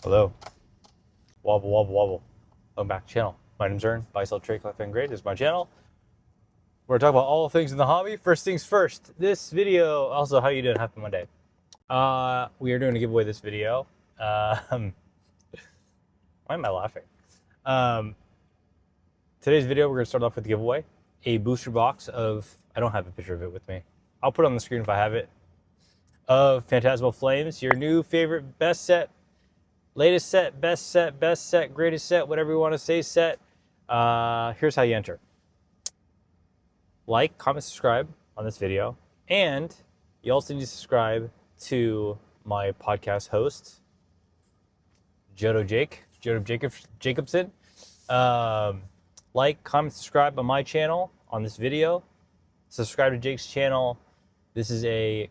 Hello. Wobble, wobble, wobble. Welcome back to the channel. My name's Ern. Buy, sell, trade, collect, and grade. This is my channel. We're going to talk about all things in the hobby. First things first. This video, also, how you doing? Happy Monday. We are doing a giveaway this video. Why am I laughing? Today's video, we're going to start off with the giveaway. A booster box of, I don't have a picture of it with me. I'll put it on the screen if I have it. Of Phantasmal Flames, your new favorite best set. Latest set, best set, greatest set, whatever you want to say set. Here's how you enter. Like, comment, subscribe on this video. And you also need to subscribe to my podcast host, Jodo Jacobson. Like, comment, subscribe on my channel on this video. Subscribe to Jake's channel. This is a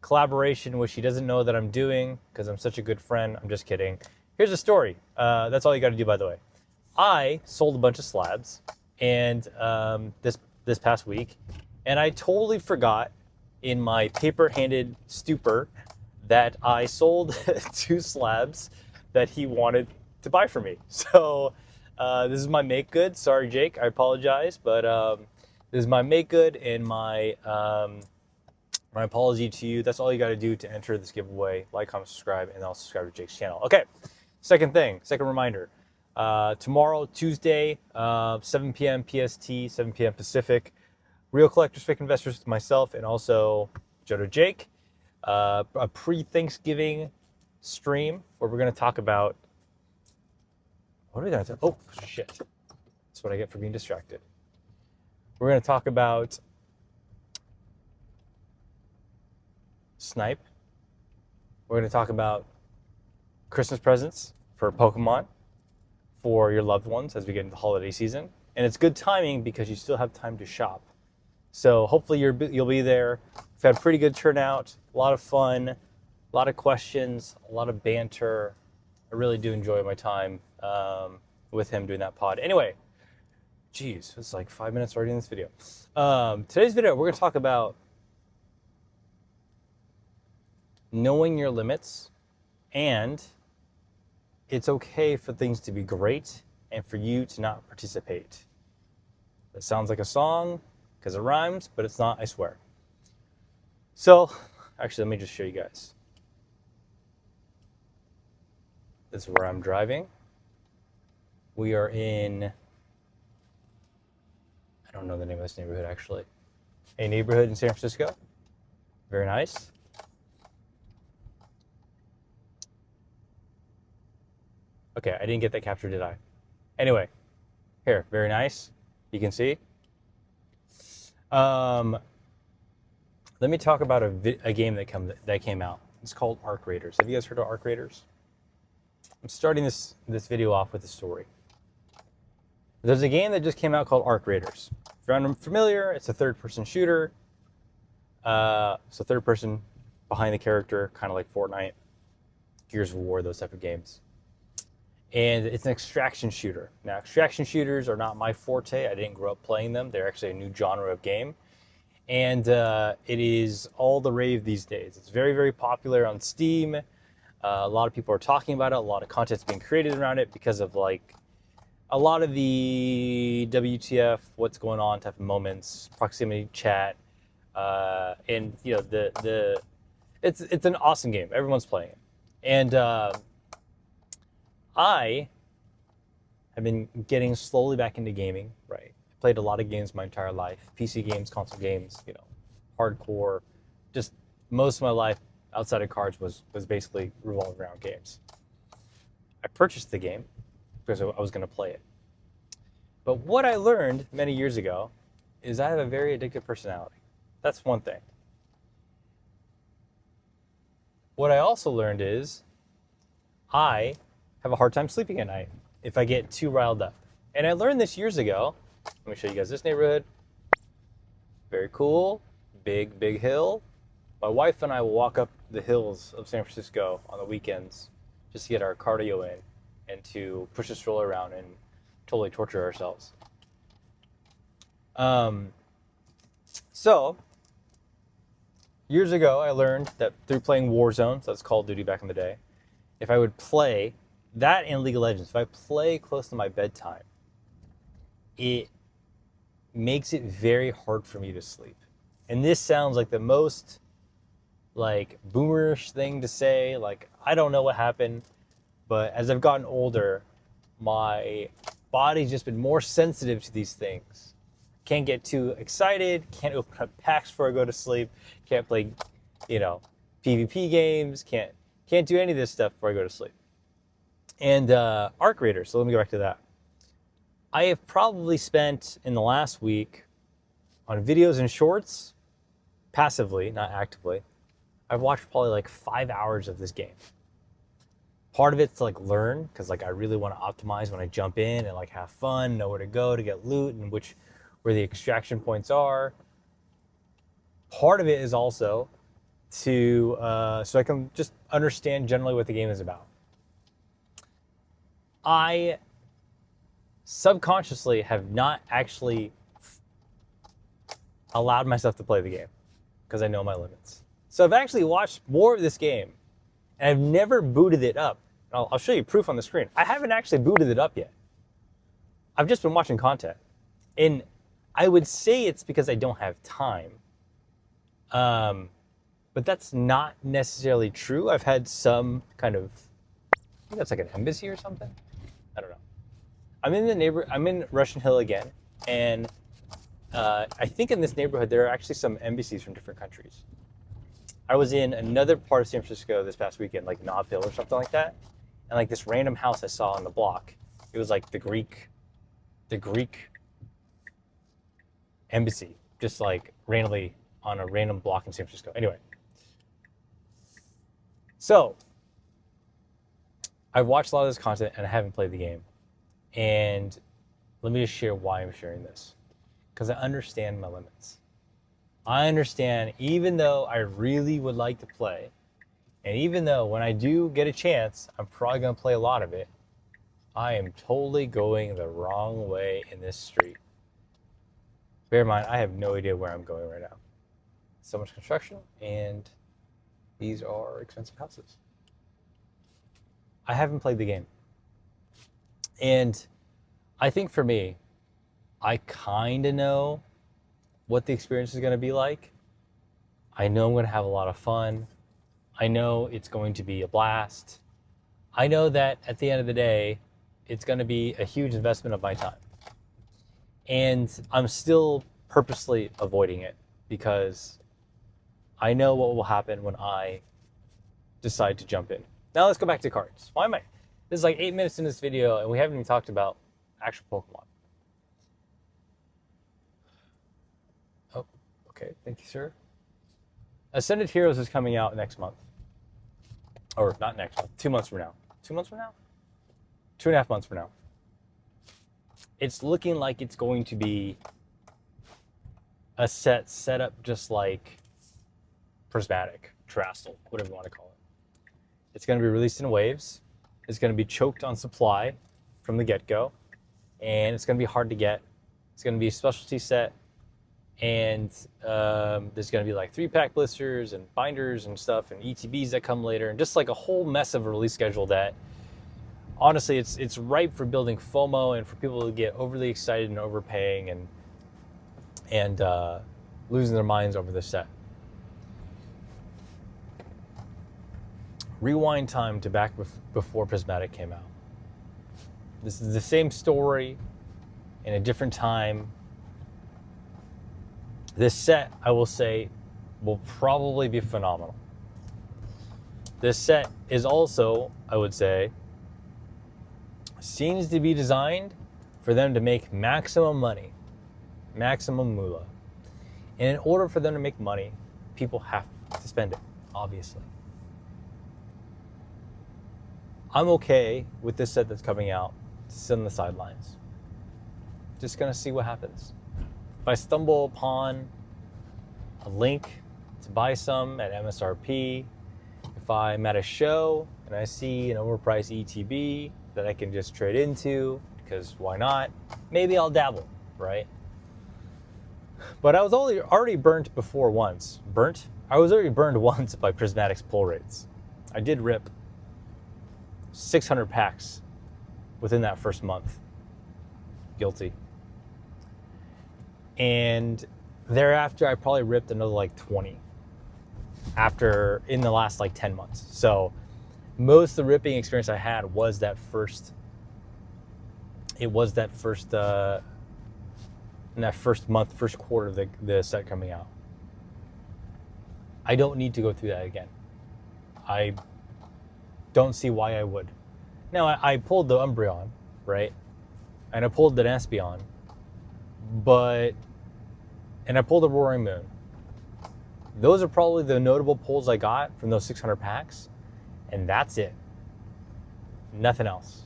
collaboration which he doesn't know that I'm doing because I'm such a good friend. I'm just kidding. Here's a story. That's all you got to do, by the way. I sold a bunch of slabs and this past week, and I totally forgot in my paper-handed stupor that I sold 2 slabs that he wanted to buy for me. So this is my make good. Sorry, Jake. I apologize, but this is my make good and my apology to you. That's all you got to do to enter this giveaway. Like, comment, subscribe, and I'll subscribe to Jake's channel. Okay, second reminder. Tomorrow, Tuesday, 7 p.m. PST, 7 p.m. Pacific, Real Collectors, Fake Investors with myself and also Jodo Jake. A pre-Thanksgiving stream where we're going to talk about... What are we going to talk? Oh, shit. That's what I get for being distracted. We're going to talk about Snipe. We're going to talk about Christmas presents for Pokemon for your loved ones as we get into the holiday season. And it's good timing because you still have time to shop. So hopefully you'll be there. We've had a pretty good turnout, a lot of fun, a lot of questions, a lot of banter. I really do enjoy my time with him doing that pod. Anyway, geez, it's like 5 minutes already in this video. Today's video, we're going to talk about knowing your limits, and it's okay for things to be great and for you to not participate. That sounds like a song because it rhymes, but it's not, I swear. So, actually, let me just show you guys. This is where I'm driving. We are in, I don't know the name of this neighborhood actually. A neighborhood in San Francisco. Very nice. Okay, I didn't get that capture, did I? Anyway, here, very nice. You can see. Let me talk about a game that came out. It's called Arc Raiders. Have you guys heard of Arc Raiders? I'm starting this video off with a story. There's a game that just came out called Arc Raiders. If you're unfamiliar, it's a third-person shooter. So third person behind the character, kind of like Fortnite, Gears of War, those type of games. And it's an extraction shooter. Now, extraction shooters are not my forte. I didn't grow up playing them. They're actually a new genre of game. And it is all the rave these days. It's very, very popular on Steam. A lot of people are talking about it. A lot of content's being created around it because of like a lot of the WTF, what's going on type of moments, proximity chat, and you know it's an awesome game. Everyone's playing it, and I have been getting slowly back into gaming, right? I played a lot of games my entire life, PC games, console games, you know, hardcore. Just most of my life outside of cards was basically revolved around games. I purchased the game because I was going to play it. But what I learned many years ago is I have a very addictive personality. That's one thing. What I also learned is I have a hard time sleeping at night if I get too riled up. And I learned this years ago. Let me show you guys this neighborhood. Very cool. Big hill. My wife and I will walk up the hills of San Francisco on the weekends just to get our cardio in and to push the stroller around and totally torture ourselves. So, years ago, I learned that through playing Warzone, so that's Call of Duty back in the day, if I would play that and League of Legends, if I play close to my bedtime, it makes it very hard for me to sleep. And this sounds like the most like boomerish thing to say. Like, I don't know what happened, but as I've gotten older, my body's just been more sensitive to these things. Can't get too excited, can't open up packs before I go to sleep, can't play, PvP games, can't do any of this stuff before I go to sleep. And Arc Raiders, so let me go back to that. I have probably spent in the last week on videos and shorts, passively, not actively. I've watched probably like 5 hours of this game. Part of it's to like learn, because like I really want to optimize when I jump in and like have fun, know where to go to get loot and where the extraction points are. Part of it is also to so I can just understand generally what the game is about. I subconsciously have not actually allowed myself to play the game because I know my limits. So I've actually watched more of this game and I've never booted it up. I'll show you proof on the screen. I haven't actually booted it up yet. I've just been watching content. And I would say it's because I don't have time. But that's not necessarily true. I've had some kind of, I think that's like an embassy or something. I don't know. I'm in Russian Hill again. And I think in this neighborhood, there are actually some embassies from different countries. I was in another part of San Francisco this past weekend, like Nob Hill or something like that. And like this random house I saw on the block, it was like the Greek embassy, just like randomly on a random block in San Francisco. Anyway, so I've watched a lot of this content and I haven't played the game. And let me just share why I'm sharing this. Because I understand my limits. I understand, even though I really would like to play, and even though when I do get a chance, I'm probably going to play a lot of it, I am totally going the wrong way in this street. Bear in mind, I have no idea where I'm going right now. So much construction, and these are expensive houses. I haven't played the game. And I think for me, I kind of know what the experience is going to be like. I know I'm going to have a lot of fun. I know it's going to be a blast. I know that at the end of the day, it's going to be a huge investment of my time. And I'm still purposely avoiding it because I know what will happen when I decide to jump in. Now let's go back to cards. This is like 8 minutes in this video and we haven't even talked about actual Pokemon. Oh, okay, thank you, sir. Ascended Heroes is coming out next month. Or not next month, 2 months from now. 2 months from now? 2.5 months from now. It's looking like it's going to be a set up just like Prismatic, Terastal, whatever you want to call it. It's going to be released in waves. It's going to be choked on supply from the get-go. And it's going to be hard to get. It's going to be a specialty set. And there's going to be like 3-pack blisters and binders and stuff and ETBs that come later. And just like a whole mess of a release schedule that, honestly, it's ripe for building FOMO and for people to get overly excited and overpaying and losing their minds over this set. Rewind time to back before Prismatic came out. This is the same story in a different time. This set, I will say, will probably be phenomenal. This set is also, I would say, seems to be designed for them to make maximum money, maximum moolah. And in order for them to make money, people have to spend it, obviously. I'm okay with this set that's coming out to sit on the sidelines. Just gonna see what happens. If I stumble upon a link to buy some at MSRP, if I'm at a show and I see an overpriced ETB that I can just trade into, because why not? Maybe I'll dabble, right? But I was already burnt before once. Burnt? I was already burned once by Prismatic's pull rates. I did rip 600 packs within that first month. Guilty. And thereafter, I probably ripped another like 20 in the last like 10 months. So most of the ripping experience I had was that first in that first month, first quarter of the set coming out. I don't need to go through that again. I don't see why I would. Now, I pulled the Umbreon, right? And I pulled the Espeon, and I pulled the Roaring Moon. Those are probably the notable pulls I got from those 600 packs, and that's it. Nothing else.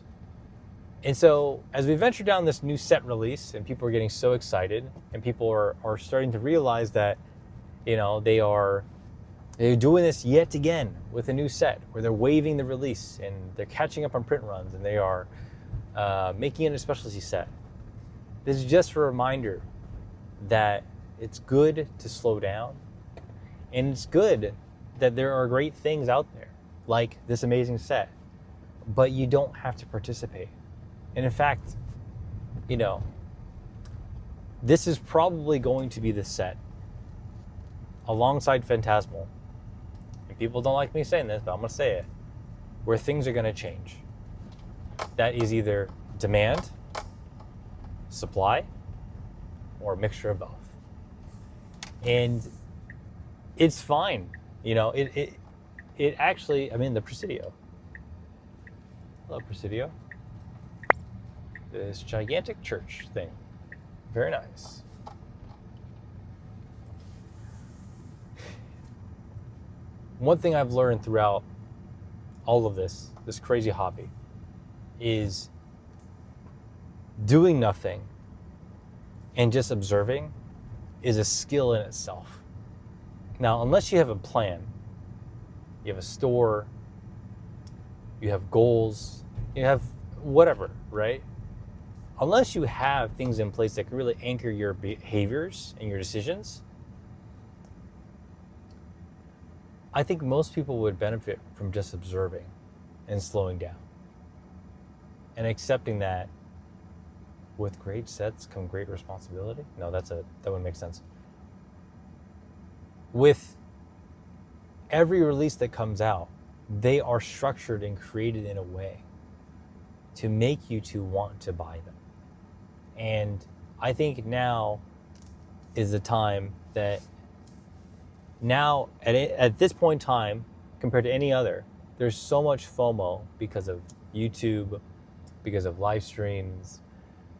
And so, as we venture down this new set release, and people are getting so excited, and people are starting to realize that, they're doing this yet again with a new set where they're waiving the release and they're catching up on print runs and they are making it a specialty set. This is just a reminder that it's good to slow down, and it's good that there are great things out there like this amazing set, but you don't have to participate. And in fact, this is probably going to be the set alongside Phantasmal. And people don't like me saying this, but I'm going to say it, where things are going to change. That is either demand, supply, or a mixture of both. And it's fine. It actually, the Presidio. Hello, Presidio. This gigantic church thing. Very nice. One thing I've learned throughout all of this crazy hobby, is doing nothing and just observing is a skill in itself. Now, unless you have a plan, you have a store, you have goals, you have whatever, right? Unless you have things in place that can really anchor your behaviors and your decisions, I think most people would benefit from just observing and slowing down and accepting that with great sets come great responsibility. No, that wouldn't make sense. With every release that comes out, they are structured and created in a way to make you to want to buy them. And I think now is the time that now at this point in time, compared to any other, there's so much FOMO because of YouTube, because of live streams,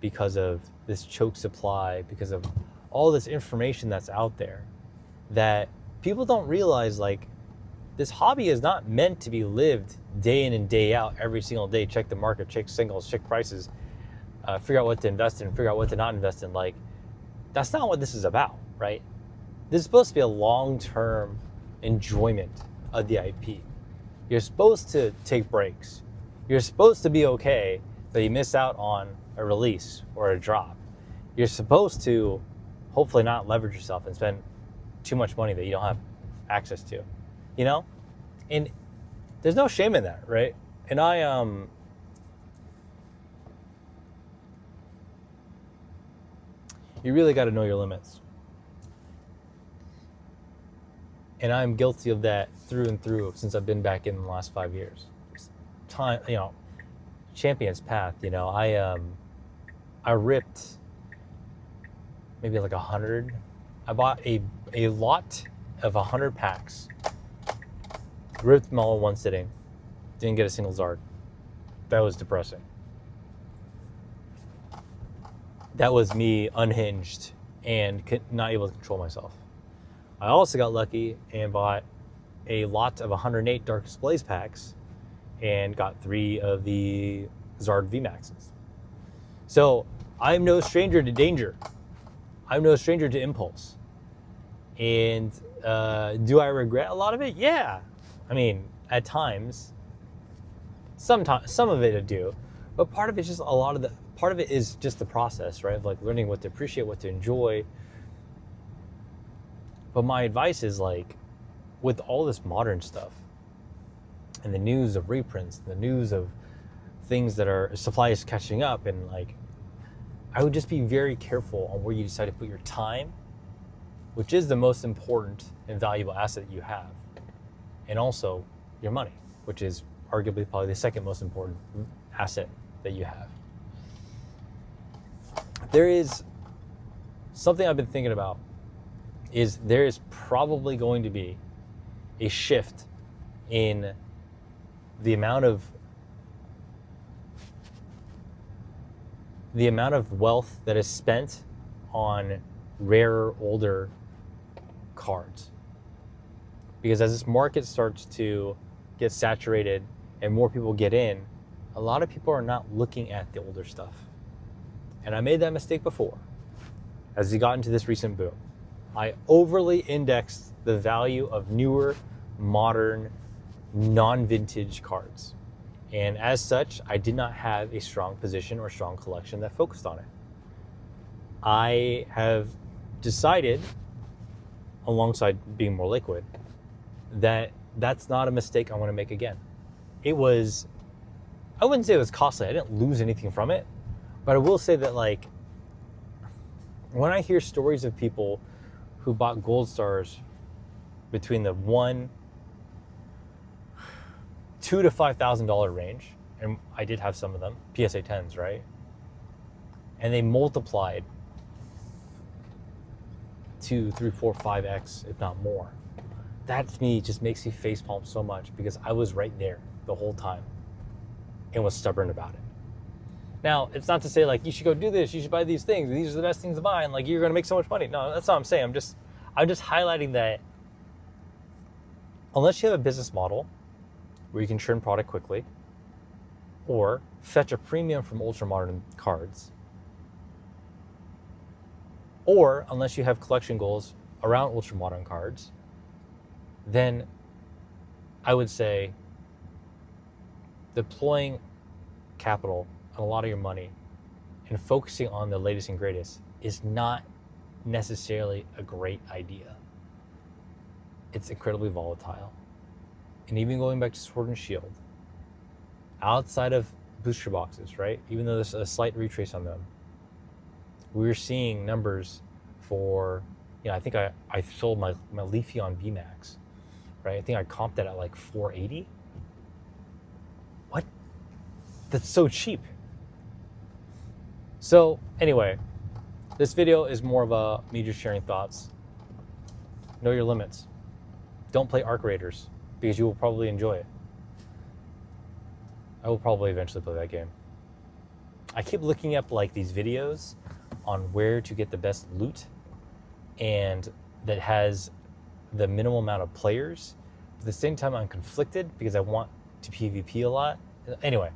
because of this choke supply, because of all this information that's out there, that people don't realize, like, this hobby is not meant to be lived day in and day out, every single day. Check the market, check singles, check prices, figure out what to invest in, figure out what to not invest in. Like, that's not what this is about, right? This is supposed to be a long-term enjoyment of the IP. You're supposed to take breaks. You're supposed to be okay that you miss out on a release or a drop. You're supposed to hopefully not leverage yourself and spend too much money that you don't have access to, And there's no shame in that, right? And you really got to know your limits. And I'm guilty of that through and through since I've been back in the last 5 years. Time, champion's path, I ripped maybe like 100. I bought a lot of 100 packs. Ripped them all in one sitting. Didn't get a single Zard. That was depressing. That was me unhinged and not able to control myself. I also got lucky and bought a lot of 108 Dark Displays packs and got 3 of the Zard VMAXs. So I'm no stranger to danger. I'm no stranger to impulse. And do I regret a lot of it? Yeah. At times. Some of it I do. But part of it's just part of it is just the process, right? Of like learning what to appreciate, what to enjoy. But my advice is, like, with all this modern stuff, and the news of reprints, the news of things that are supply is catching up, and like, I would just be very careful on where you decide to put your time, which is the most important and valuable asset that you have, and also your money, which is arguably probably the second most important asset that you have. There is something I've been thinking about, is there is probably going to be a shift in the amount of wealth that is spent on rarer, older cards. Because as this market starts to get saturated and more people get in, a lot of people are not looking at the older stuff. And I made that mistake before. As we got into this recent boom, I overly indexed the value of newer, modern, non-vintage cards. And as such, I did not have a strong position or strong collection that focused on it. I have decided, alongside being more liquid, that that's not a mistake I want to make again. It was, I wouldn't say it was costly. I didn't lose anything from it. But I will say that, like, when I hear stories of people who bought gold stars between the $2,000 to $5,000 range, and I did have some of them, PSA 10s, right? And they multiplied 2, 3, 4, 5x, if not more. That to me just makes me facepalm so much, because I was right there the whole time and was stubborn about it. Now, it's not to say like you should go do this, you should buy these things, these are the best things to buy, and like you're gonna make so much money. No, that's not what I'm saying. I'm just highlighting that unless you have a business model where you can churn product quickly or fetch a premium from ultra modern cards, or unless you have collection goals around ultra modern cards, then I would say deploying capital and a lot of your money and focusing on the latest and greatest is not necessarily a great idea. It's incredibly volatile. And even going back to Sword and Shield, outside of booster boxes, right? Even though there's a slight retrace on them, we're seeing numbers for, I think I sold my Leafeon VMAX, right? I think I comped that at like 480. What? That's so cheap. So anyway, this video is more of me just sharing thoughts. Know your limits. Don't play Arc Raiders, because you will probably enjoy it. I will probably eventually play that game. I keep looking up like these videos on where to get the best loot and that has the minimal amount of players. At the same time, I'm conflicted because I want to PvP a lot. Anyway,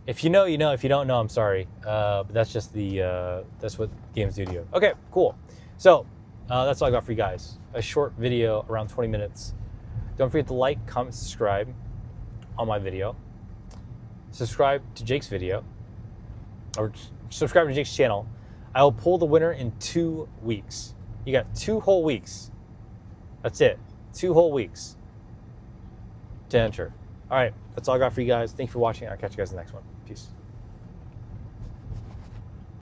if you know, you know. If you don't know, I'm sorry. But that's just that's what games do to you. Okay, cool. So that's all I got for you guys. A short video, around 20 minutes. Don't forget to like, comment, subscribe on my video. Subscribe to Jake's video, or subscribe to Jake's channel. I will pull the winner in 2 weeks. You got 2 whole weeks. That's it. 2 whole weeks to enter. All right, that's all I got for you guys. Thanks for watching. I'll catch you guys in the next one. Peace.